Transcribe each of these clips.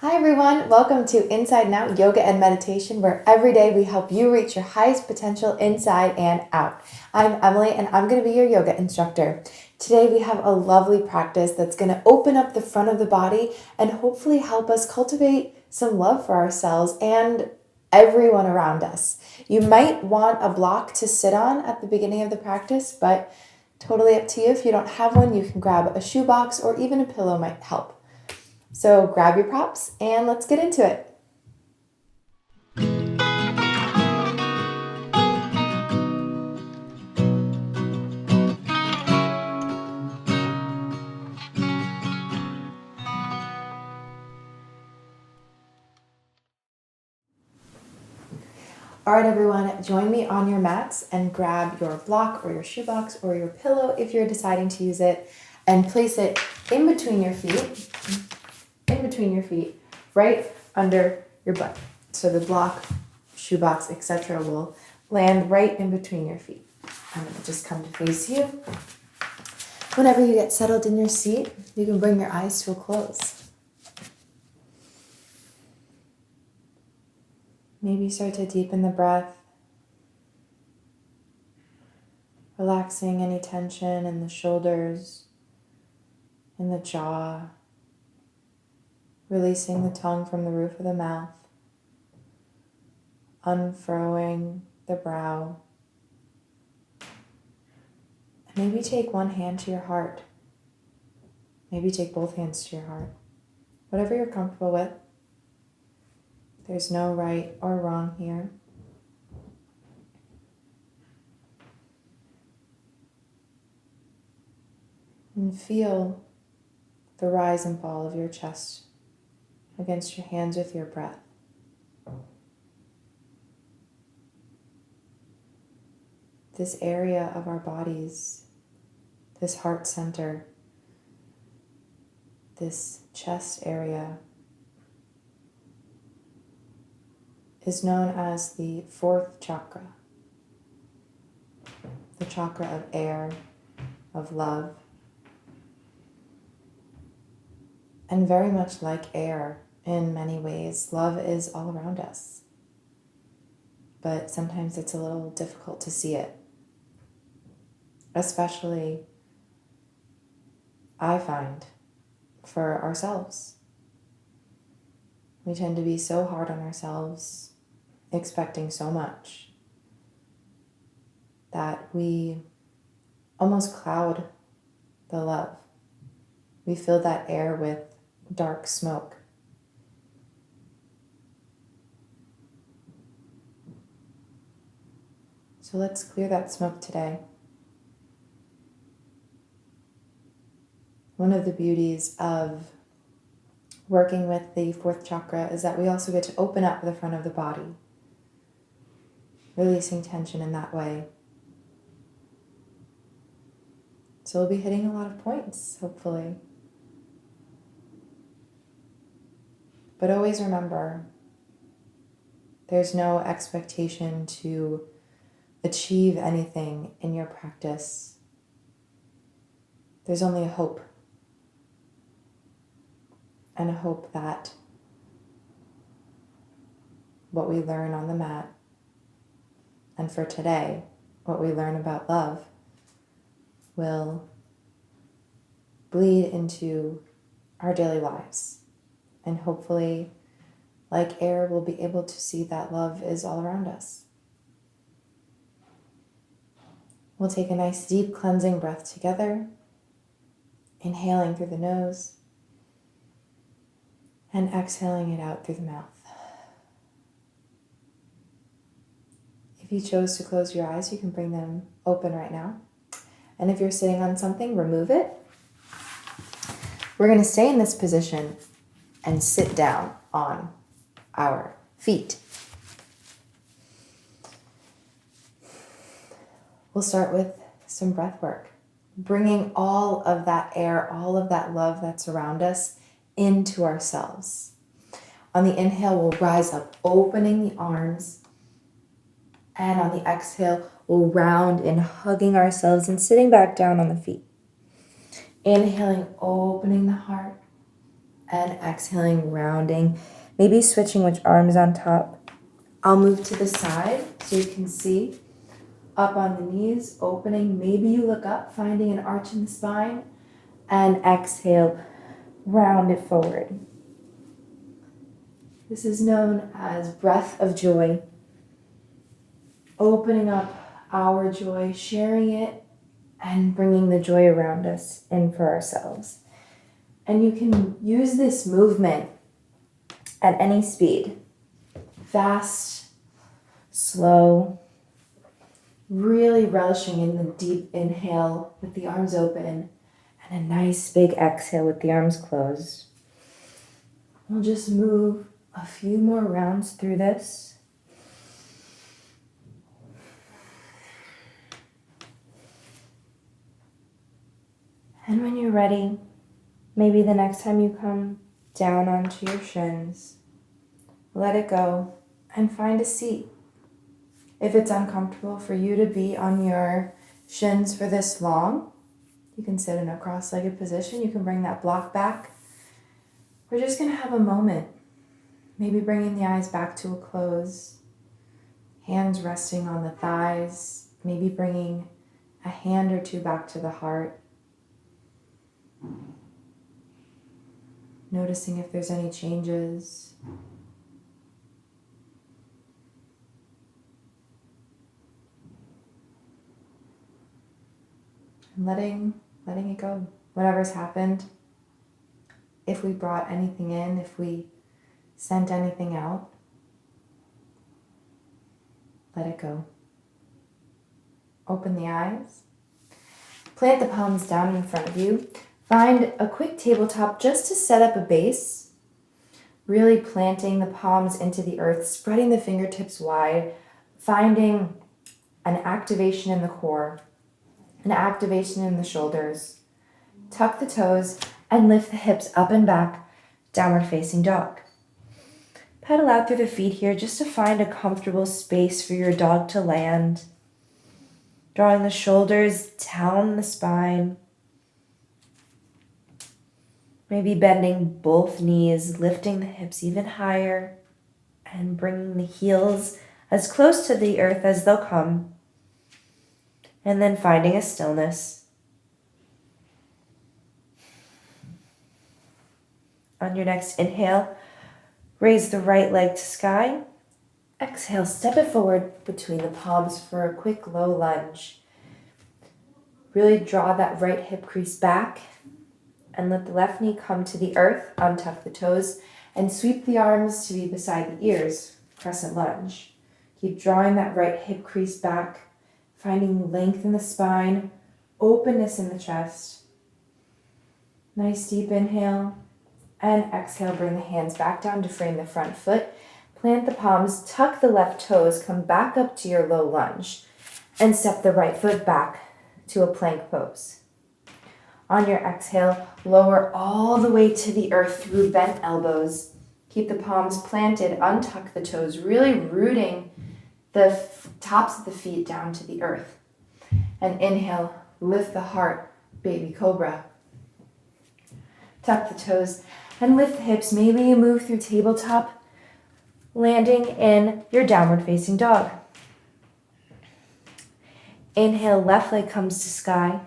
Hi everyone, welcome to Inside and Out Yoga and Meditation, where every day we help you reach your highest potential inside and out. I'm Emily and I'm going to be your yoga instructor. Today we have a lovely practice that's going to open up the front of the body and hopefully help us cultivate some love for ourselves and everyone around us. You might want a block to sit on at the beginning of the practice, but totally up to you. If you don't have one, you can grab a shoebox or even a pillow might help. So grab your props and let's get into it. All right, everyone, join me on your mats and grab your block or your shoebox or your pillow if you're deciding to use it, and place it in between your feet, right under your butt. So the block, shoebox, etc. will land right in between your feet. And it'll just come to face you. Whenever you get settled in your seat, you can bring your eyes to a close. Maybe start to deepen the breath, relaxing any tension in the shoulders, in the jaw, releasing the tongue from the roof of the mouth, unfurrowing the brow. And maybe take one hand to your heart. Maybe take both hands to your heart. Whatever you're comfortable with. There's no right or wrong here. And feel the rise and fall of your chest against your hands with your breath. This area of our bodies, this heart center, this chest area, is known as the fourth chakra, the chakra of air, of love. And very much like air in many ways, love is all around us. But sometimes it's a little difficult to see it. Especially, I find, for ourselves. We tend to be so hard on ourselves, expecting so much, that we almost cloud the love. We fill that air with dark smoke. So let's clear that smoke today. One of the beauties of working with the fourth chakra is that we also get to open up the front of the body, releasing tension in that way. So we'll be hitting a lot of points, hopefully. But always remember, there's no expectation to achieve anything in your practice. There's only a hope. And a hope that what we learn on the mat, and for today, what we learn about love, will bleed into our daily lives. And hopefully, like air, we'll be able to see that love is all around us. We'll take a nice deep cleansing breath together, inhaling through the nose, and exhaling it out through the mouth. If you chose to close your eyes, you can bring them open right now. And if you're sitting on something, remove it. We're going to stay in this position and sit down on our feet. We'll start with some breath work, bringing all of that air, all of that love that's around us into ourselves. On the inhale, we'll rise up, opening the arms. And on the exhale, we'll round in, hugging ourselves and sitting back down on the feet. Inhaling, opening the heart. And exhaling, rounding. Maybe switching which arm's on top. I'll move to the side so you can see. Up on the knees, opening. Maybe you look up, finding an arch in the spine. And exhale, round it forward. This is known as breath of joy. Opening up our joy, sharing it, and bringing the joy around us in for ourselves. And you can use this movement at any speed. Fast, slow, really relishing in the deep inhale with the arms open and a nice big exhale with the arms closed. We'll just move a few more rounds through this. And when you're ready, maybe the next time you come down onto your shins, let it go and find a seat. If it's uncomfortable for you to be on your shins for this long, you can sit in a cross-legged position. You can bring that block back. We're just going to have a moment. Maybe bringing the eyes back to a close. Hands resting on the thighs. Maybe bringing a hand or two back to the heart. Noticing if there's any changes. And letting it go. Whatever's happened. If we brought anything in, if we sent anything out, let it go. Open the eyes. Plant the palms down in front of you. Find a quick tabletop just to set up a base. Really planting the palms into the earth, spreading the fingertips wide, finding an activation in the core, an activation in the shoulders. Tuck the toes and lift the hips up and back, downward facing dog. Pedal out through the feet here just to find a comfortable space for your dog to land. Drawing the shoulders down the spine. Maybe bending both knees, lifting the hips even higher, and bringing the heels as close to the earth as they'll come. And then finding a stillness. On your next inhale, raise the right leg to sky. Exhale, step it forward between the palms for a quick low lunge. Really draw that right hip crease back and let the left knee come to the earth, untuck the toes, and sweep the arms to be beside the ears, crescent lunge. Keep drawing that right hip crease back, finding length in the spine, openness in the chest. Nice deep inhale, and exhale, bring the hands back down to frame the front foot. Plant the palms, tuck the left toes, come back up to your low lunge, and step the right foot back to a plank pose. On your exhale, lower all the way to the earth through bent elbows. Keep the palms planted, untuck the toes, really rooting the tops of the feet down to the earth. And inhale, lift the heart, baby cobra. Tuck the toes and lift the hips. Maybe you move through tabletop, landing in your downward facing dog. Inhale, left leg comes to sky.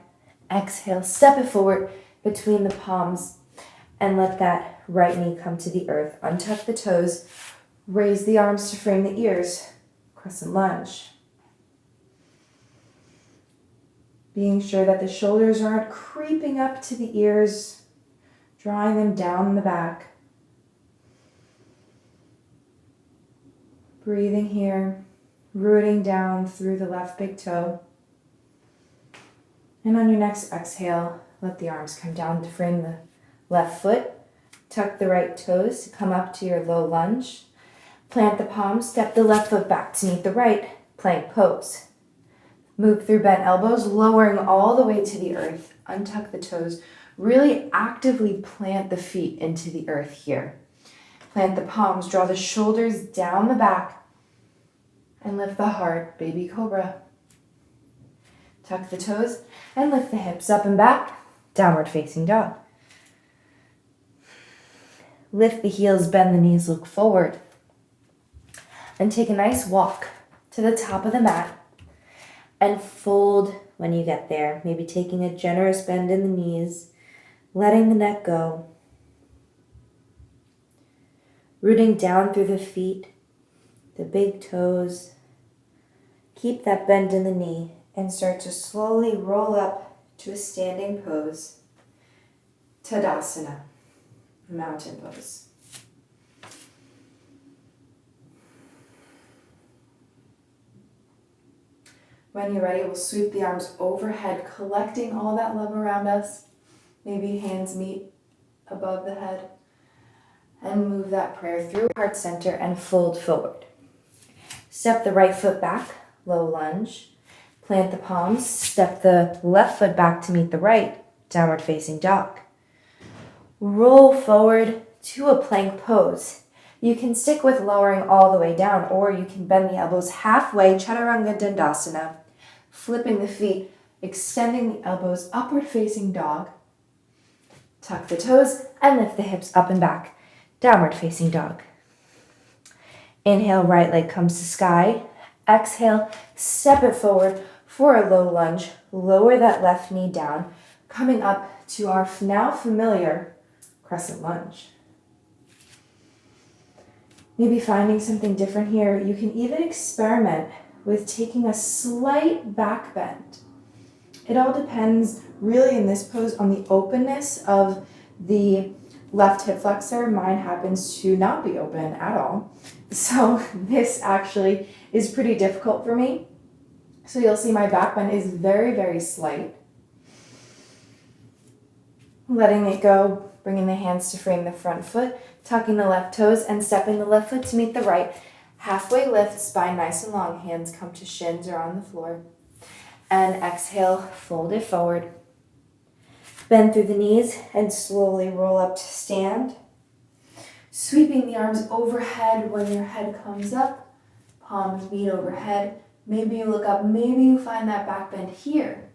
Exhale, step it forward between the palms and let that right knee come to the earth. Untuck the toes, raise the arms to frame the ears, crescent lunge. Being sure that the shoulders aren't creeping up to the ears, drawing them down the back. Breathing here, rooting down through the left big toe. And on your next exhale, let the arms come down to frame the left foot. Tuck the right toes to come up to your low lunge. Plant the palms, step the left foot back to meet the right, plank pose. Move through bent elbows, lowering all the way to the earth. Untuck the toes. Really actively plant the feet into the earth here. Plant the palms, draw the shoulders down the back, and lift the heart, baby cobra. Tuck the toes and lift the hips up and back, downward facing dog. Lift the heels, bend the knees, look forward. And take a nice walk to the top of the mat and fold when you get there. Maybe taking a generous bend in the knees, letting the neck go. Rooting down through the feet, the big toes. Keep that bend in the knee and start to slowly roll up to a standing pose. Tadasana, mountain pose. When you're ready, we'll sweep the arms overhead, collecting all that love around us. Maybe hands meet above the head. And move that prayer through heart center and fold forward. Step the right foot back, low lunge. Plant the palms, step the left foot back to meet the right, downward facing dog. Roll forward to a plank pose. You can stick with lowering all the way down, or you can bend the elbows halfway, Chaturanga Dandasana. Flipping the feet, extending the elbows, upward facing dog. Tuck the toes and lift the hips up and back, downward facing dog. Inhale, right leg comes to sky. Exhale, step it forward for a low lunge. Lower that left knee down, coming up to our now familiar crescent lunge. Maybe finding something different here. You can even experiment with taking a slight back bend. It all depends really in this pose on the openness of the left hip flexor. Mine happens to not be open at all. So this actually is pretty difficult for me. So you'll see my back bend is very, very slight. Letting it go, bringing the hands to frame the front foot, tucking the left toes and stepping the left foot to meet the right. Halfway lift, spine nice and long, hands come to shins or on the floor. And exhale, fold it forward. Bend through the knees and slowly roll up to stand. Sweeping the arms overhead when your head comes up. Palms meet overhead. Maybe you look up, maybe you find that back bend here.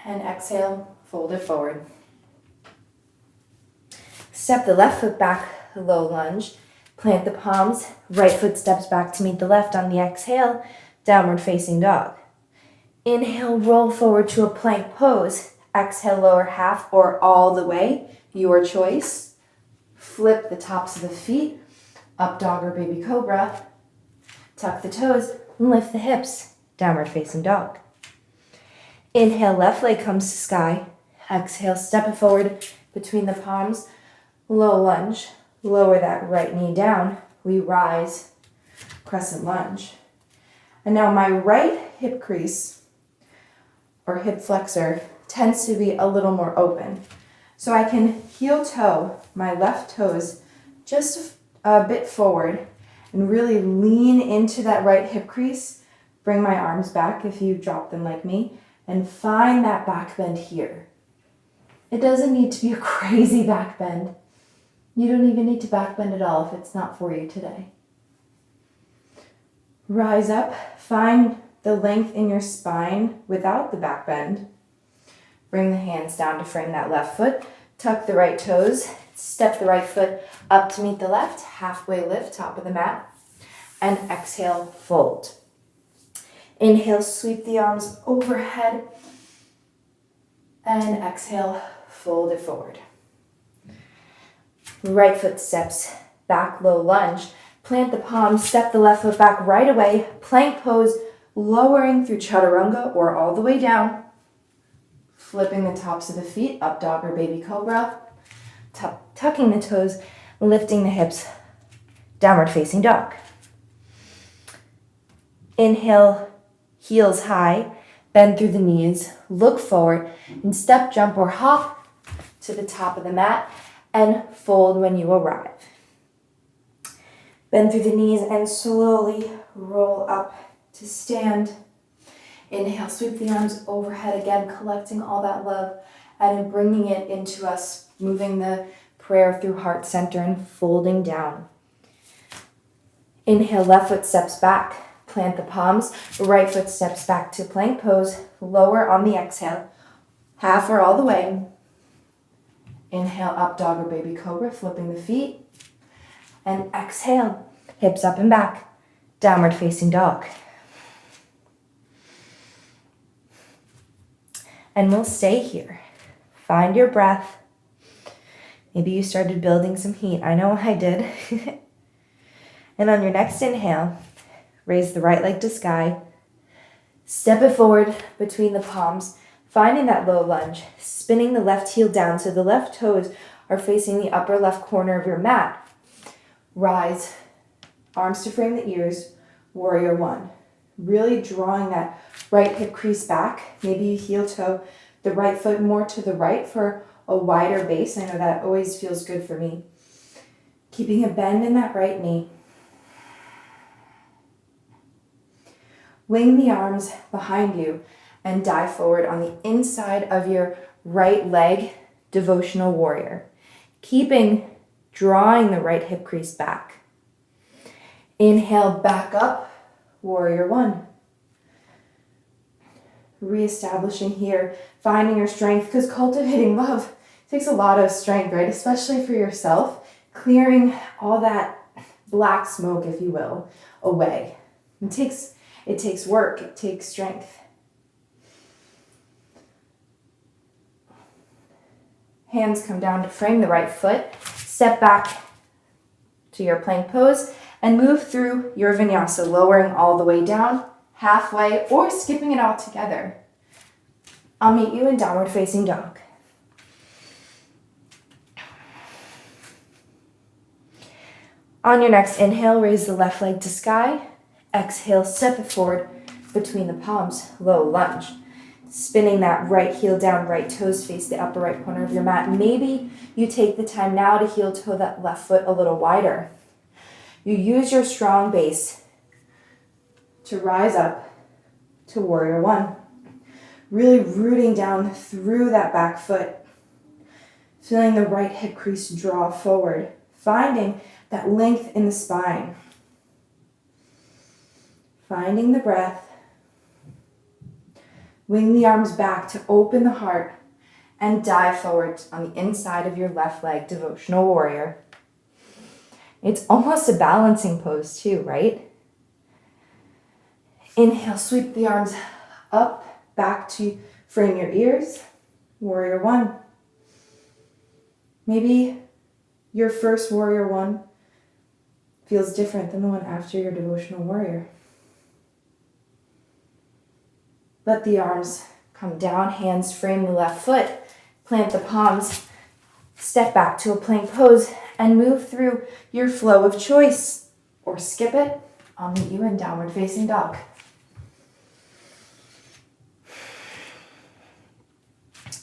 And exhale, fold it forward. Step the left foot back, low lunge. Plant the palms, right foot steps back to meet the left on the exhale, downward facing dog. Inhale, roll forward to a plank pose. Exhale, lower half or all the way, your choice. Flip the tops of the feet, up dog or baby cobra. Tuck the toes and lift the hips, downward facing dog. Inhale, left leg comes to sky. Exhale, step it forward between the palms, low lunge. Lower that right knee down. We rise, crescent lunge. And now my right hip crease or hip flexor tends to be a little more open. So I can heel toe my left toes just a bit forward and really lean into that right hip crease. Bring my arms back if you drop them like me and find that back bend here. It doesn't need to be a crazy back bend. You don't even need to back bend at all if it's not for you today. Rise up, find the length in your spine without the back bend. Bring the hands down to frame that left foot. Tuck the right toes. Step the right foot up to meet the left. Halfway lift, top of the mat. And exhale, fold. Inhale, sweep the arms overhead. And exhale, fold it forward. Right foot steps back, low lunge. Plant the palms, step the left foot back right away. Plank pose, lowering through chaturanga or all the way down. Flipping the tops of the feet, up dog or baby cobra. Tucking the toes, lifting the hips, downward facing dog. Inhale, heels high, bend through the knees, look forward, and step, jump, or hop to the top of the mat and fold when you arrive. Bend through the knees and slowly roll up to stand. Inhale, sweep the arms overhead again, collecting all that love and bringing it into us, moving the prayer through heart center and folding down. Inhale, left foot steps back, plant the palms, right foot steps back to plank pose, lower on the exhale, half or all the way. Inhale, up dog or baby cobra, flipping the feet. And exhale, hips up and back, downward facing dog. And we'll stay here. Find your breath. Maybe you started building some heat. I know I did. And on your next inhale, raise the right leg to sky. Step it forward between the palms, finding that low lunge, spinning the left heel down so the left toes are facing the upper left corner of your mat. Rise, arms to frame the ears, warrior one. Really drawing that right hip crease back. Maybe you heel toe the right foot more to the right for a wider base. I know that always feels good for me. Keeping a bend in that right knee. Wing the arms behind you and dive forward on the inside of your right leg, devotional warrior. Drawing the right hip crease back. Inhale, back up, warrior one. Reestablishing here, finding your strength, because cultivating love takes a lot of strength, right? Especially for yourself, clearing all that black smoke, if you will, away. It takes work, it takes strength. Hands come down to frame the right foot. Step back to your plank pose and move through your vinyasa, lowering all the way down, halfway, or skipping it all together. I'll meet you in downward facing dog. On your next inhale, raise the left leg to sky. Exhale, step it forward between the palms, low lunge. Spinning that right heel down, right toes face the upper right corner of your mat. Maybe you take the time now to heel toe that left foot a little wider. You use your strong base to rise up to warrior one. Really rooting down through that back foot. Feeling the right hip crease draw forward. Finding that length in the spine. Finding the breath. Wing the arms back to open the heart and dive forward on the inside of your left leg, devotional warrior. It's almost a balancing pose too, right? Inhale, sweep the arms up, back to frame your ears, warrior one. Maybe your first warrior one feels different than the one after your devotional warrior. Let the arms come down, hands frame the left foot, plant the palms, step back to a plank pose, and move through your flow of choice. Or skip it. I'll meet you in downward facing dog.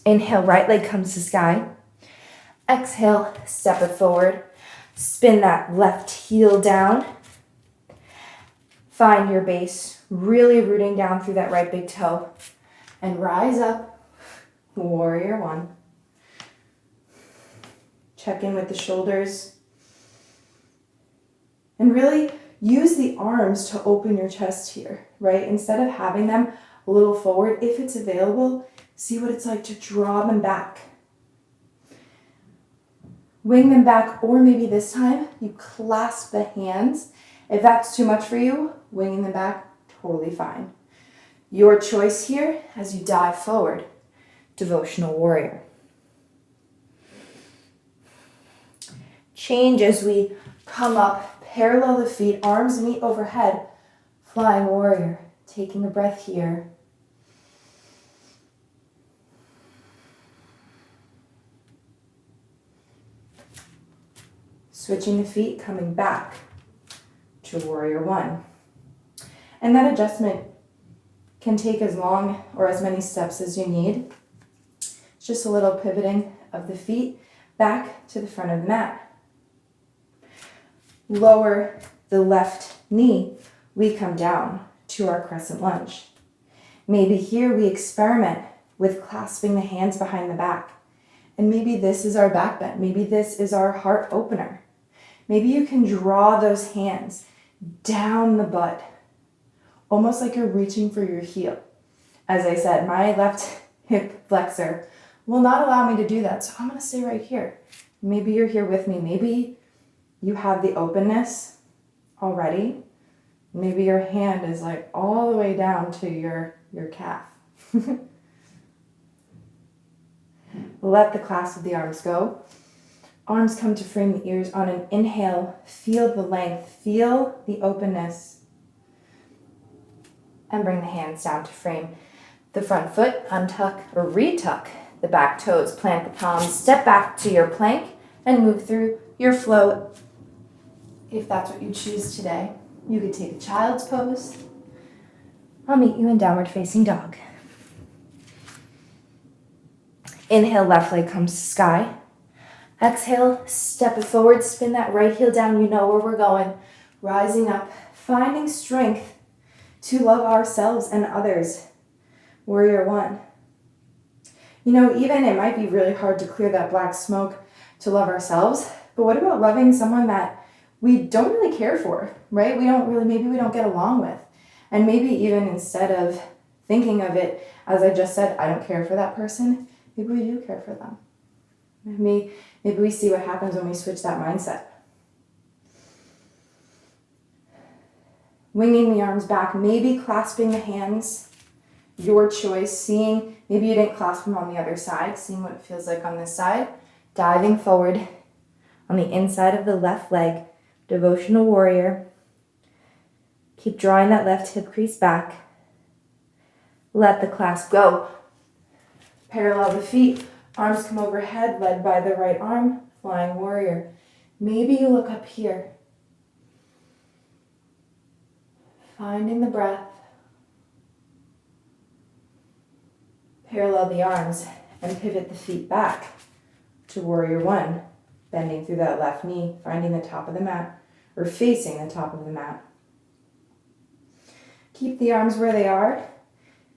Inhale, right leg comes to sky. Exhale, step it forward. Spin that left heel down. Find your base, really rooting down through that right big toe. And rise up, warrior one. Check in with the shoulders. And really use the arms to open your chest here, right? Instead of having them a little forward, if it's available, see what it's like to draw them back. Wing them back, or maybe this time you clasp the hands. If that's too much for you, winging them back, totally fine. Your choice here as you dive forward, devotional warrior. Change as we come up, parallel the feet, arms meet overhead, flying warrior. Taking a breath here. Switching the feet, coming back to warrior one. And that adjustment can take as long or as many steps as you need. It's just a little pivoting of the feet back to the front of the mat. Lower the left knee, we come down to our crescent lunge. Maybe here we experiment with clasping the hands behind the back. And maybe this is our back bend. Maybe this is our heart opener. Maybe you can draw those hands down the butt, almost like you're reaching for your heel. As I said, my left hip flexor will not allow me to do that. So I'm going to stay right here. Maybe you're here with me. Maybe you have the openness already. Maybe your hand is like all the way down to your calf. Let the clasp of the arms go. Arms come to frame the ears on an inhale. Feel the length. Feel the openness. And bring the hands down to frame the front foot. Untuck or retuck the back toes. Plant the palms. Step back to your plank and move through your flow. If that's what you choose today, you could take a child's pose. I'll meet you in downward facing dog. Inhale, left leg comes to sky. Exhale, step it forward, spin that right heel down. You know where we're going. Rising up, finding strength to love ourselves and others. Warrior one. You know, even it might be really hard to clear that black smoke to love ourselves, but what about loving someone that we don't really care for, right? Maybe we don't get along with. And maybe even instead of thinking of it, as I just said, I don't care for that person, maybe we do care for them. Maybe we see what happens when we switch that mindset. Winging the arms back, maybe clasping the hands, your choice, seeing, maybe you didn't clasp them on the other side, seeing what it feels like on this side, diving forward on the inside of the left leg, devotional warrior. Keep drawing that left hip crease back. Let the clasp go. Parallel the feet, arms come overhead, led by the right arm, flying warrior. Maybe you look up here. Finding the breath. Parallel the arms and pivot the feet back to warrior one, bending through that left knee, finding the top of the mat, or facing the top of the mat. Keep the arms where they are.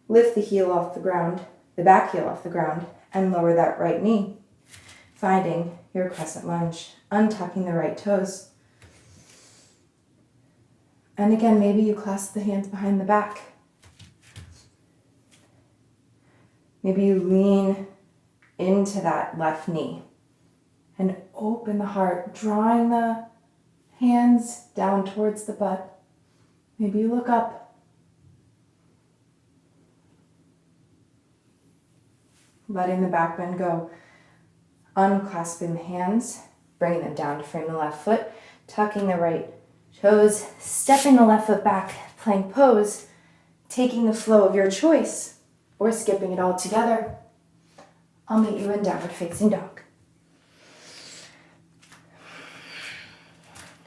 Lift the heel off the ground, the back heel off the ground, and lower that right knee, finding your crescent lunge, untucking the right toes. And again, maybe you clasp the hands behind the back. Maybe you lean into that left knee and open the heart, drawing the hands down towards the butt. Maybe you look up. Letting the back bend go. Unclasping the hands, bringing them down to frame the left foot, tucking the right toes, stepping the left foot back, plank pose, taking the flow of your choice, or skipping it all together. I'll meet you in downward facing dog.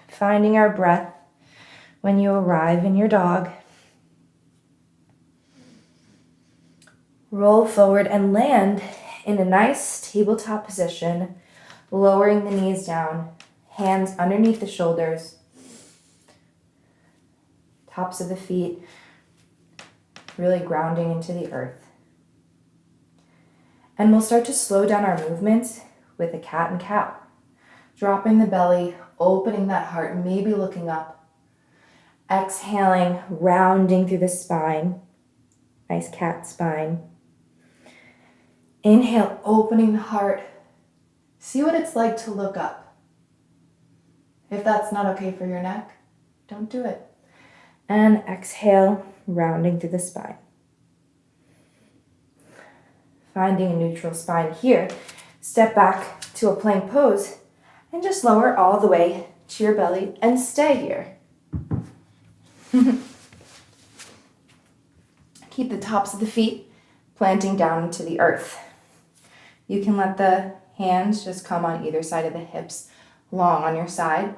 Finding our breath when you arrive in your dog. Roll forward and land in a nice tabletop position, lowering the knees down, hands underneath the shoulders, tops of the feet, really grounding into the earth. And we'll start to slow down our movements with a cat and cow. Dropping the belly, opening that heart, maybe looking up. Exhaling, rounding through the spine. Nice cat spine. Inhale, opening the heart. See what it's like to look up. If that's not okay for your neck, don't do it. And exhale, rounding through the spine. Finding a neutral spine here. Step back to a plank pose and just lower all the way to your belly and stay here. Keep the tops of the feet planting down into the earth. You can let the hands just come on either side of the hips, long on your side.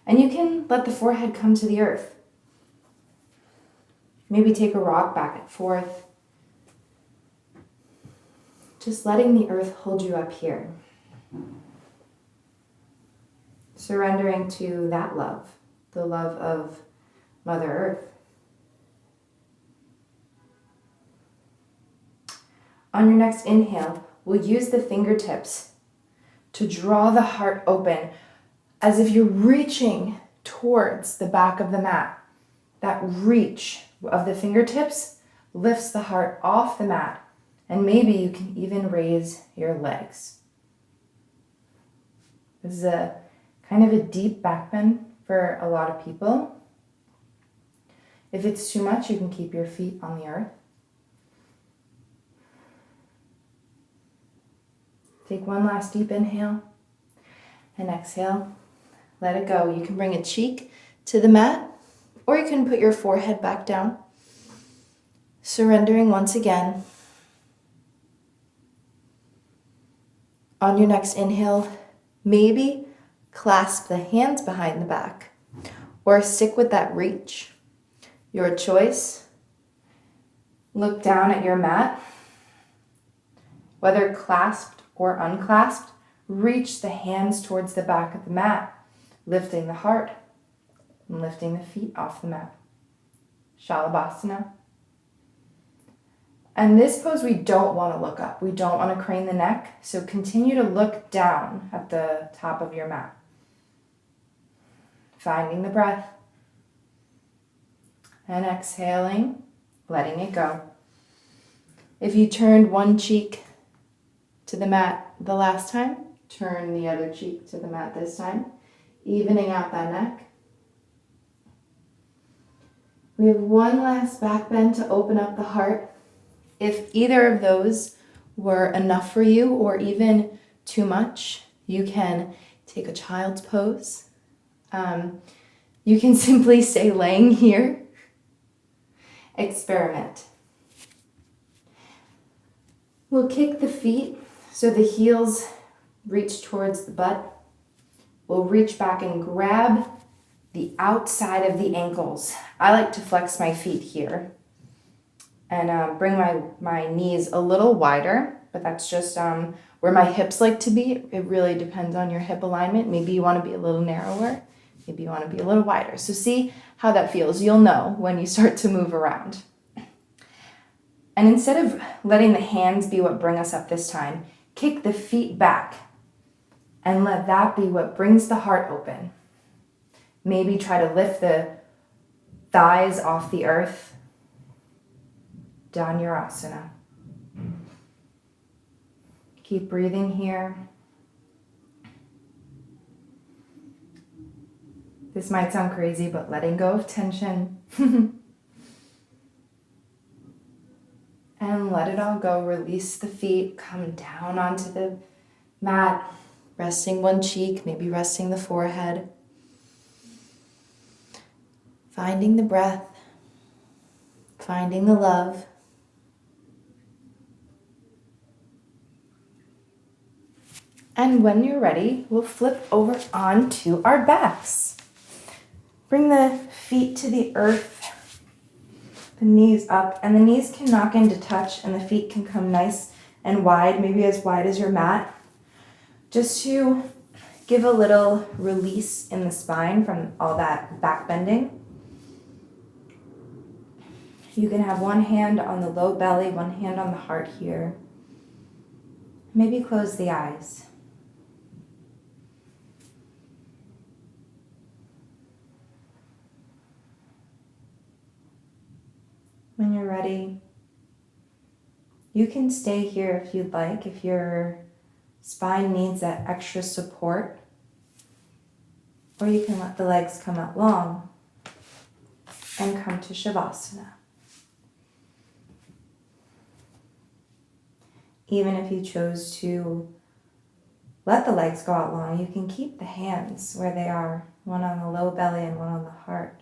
And you can let the forehead come to the earth. Maybe take a rock back and forth. Just letting the earth hold you up here. Surrendering to that love, the love of Mother Earth. On your next inhale, we'll use the fingertips to draw the heart open as if you're reaching towards the back of the mat. That reach of the fingertips lifts the heart off the mat And maybe you can even raise your legs. This is a kind of a deep back bend for a lot of people. If it's too much, you can keep your feet on the earth. Take one last deep inhale and exhale. Let it go. You can bring a cheek to the mat, or you can put your forehead back down. Surrendering once again. On your next inhale, maybe clasp the hands behind the back or stick with that reach. Your choice. Look down at your mat. Whether clasped or unclasped, reach the hands towards the back of the mat, lifting the heart and lifting the feet off the mat. Shalabhasana. And this pose, we don't want to look up. We don't want to crane the neck. So continue to look down at the top of your mat. Finding the breath. And exhaling, letting it go. If you turned one cheek to the mat the last time, turn the other cheek to the mat this time, evening out that neck. We have one last back bend to open up the heart. If either of those were enough for you or even too much, you can take a child's pose. You can simply stay laying here. Experiment. We'll kick the feet so the heels reach towards the butt. We'll reach back and grab the outside of the ankles. I like to flex my feet here and bring my knees a little wider, but that's just where my hips like to be. It really depends on your hip alignment. Maybe you want to be a little narrower. Maybe you want to be a little wider. So see how that feels. You'll know when you start to move around. And instead of letting the hands be what bring us up this time, kick the feet back and let that be what brings the heart open. Maybe try to lift the thighs off the earth. Dhanurasana. Keep breathing here. This might sound crazy, but letting go of tension. And let it all go. Release the feet. Come down onto the mat. Resting one cheek, maybe resting the forehead. Finding the breath. Finding the love. And when you're ready, we'll flip over onto our backs. Bring the feet to the earth. The knees up, and the knees can knock into touch and the feet can come nice and wide, maybe as wide as your mat, just to give a little release in the spine from all that back bending. You can have one hand on the low belly, one hand on the heart here. Maybe close the eyes. When you're ready, you can stay here if you'd like, if your spine needs that extra support, or you can let the legs come out long and come to Shavasana. Even if you chose to let the legs go out long, you can keep the hands where they are, one on the low belly and one on the heart.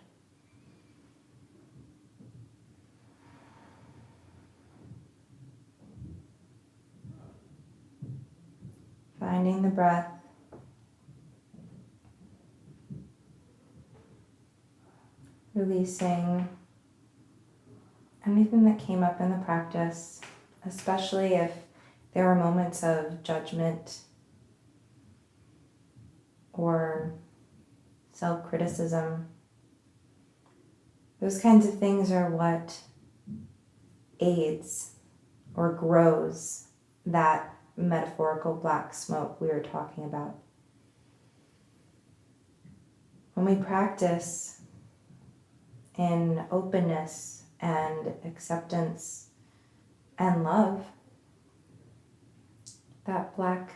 Finding the breath. Releasing anything that came up in the practice, especially if there were moments of judgment or self-criticism. Those kinds of things are what aids or grows that metaphorical black smoke we were talking about. When we practice in openness and acceptance and love, that black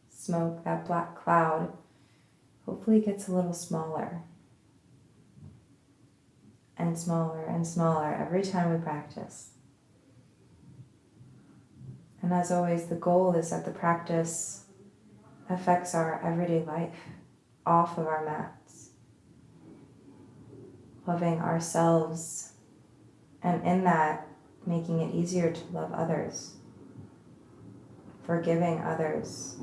smoke, that black cloud, hopefully gets a little smaller and smaller and smaller every time we practice. And as always, the goal is that the practice affects our everyday life off of our mats, loving ourselves, and in that, making it easier to love others, forgiving others.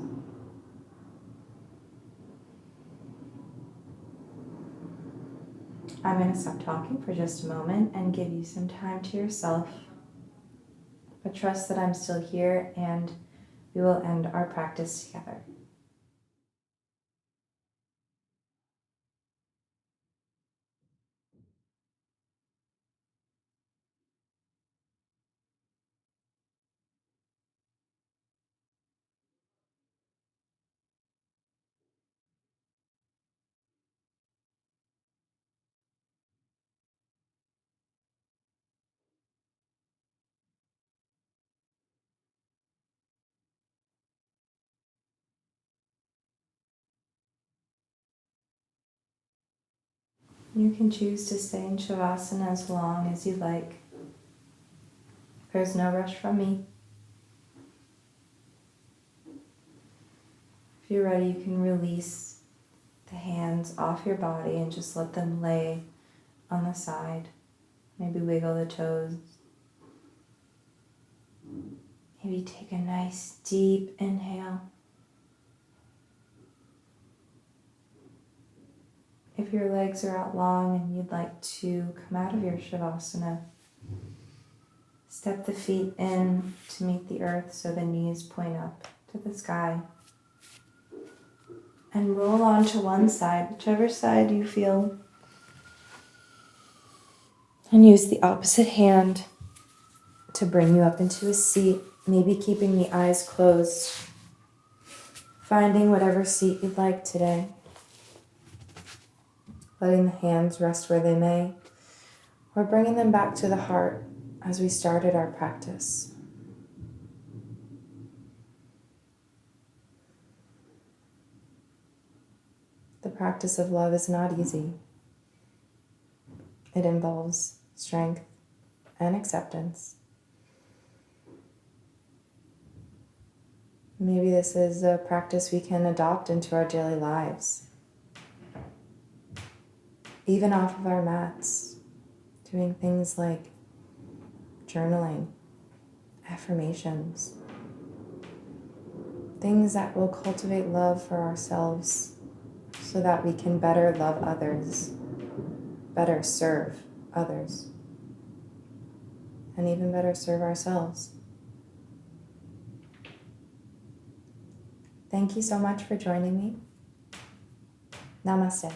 I'm going to stop talking for just a moment and give you some time to yourself, but trust that I'm still here and we will end our practice together. You can choose to stay in Shavasana as long as you like. There's no rush from me. If you're ready, you can release the hands off your body and just let them lay on the side. Maybe wiggle the toes. Maybe take a nice deep inhale. If your legs are out long and you'd like to come out of your Shavasana, step the feet in to meet the earth so the knees point up to the sky. And roll onto one side, whichever side you feel. And use the opposite hand to bring you up into a seat, maybe keeping the eyes closed, finding whatever seat you'd like today. Letting the hands rest where they may, or bringing them back to the heart as we started our practice. The practice of love is not easy. It involves strength and acceptance. Maybe this is a practice we can adopt into our daily lives. Even off of our mats, doing things like journaling, affirmations, things that will cultivate love for ourselves so that we can better love others, better serve others, and even better serve ourselves. Thank you so much for joining me. Namaste.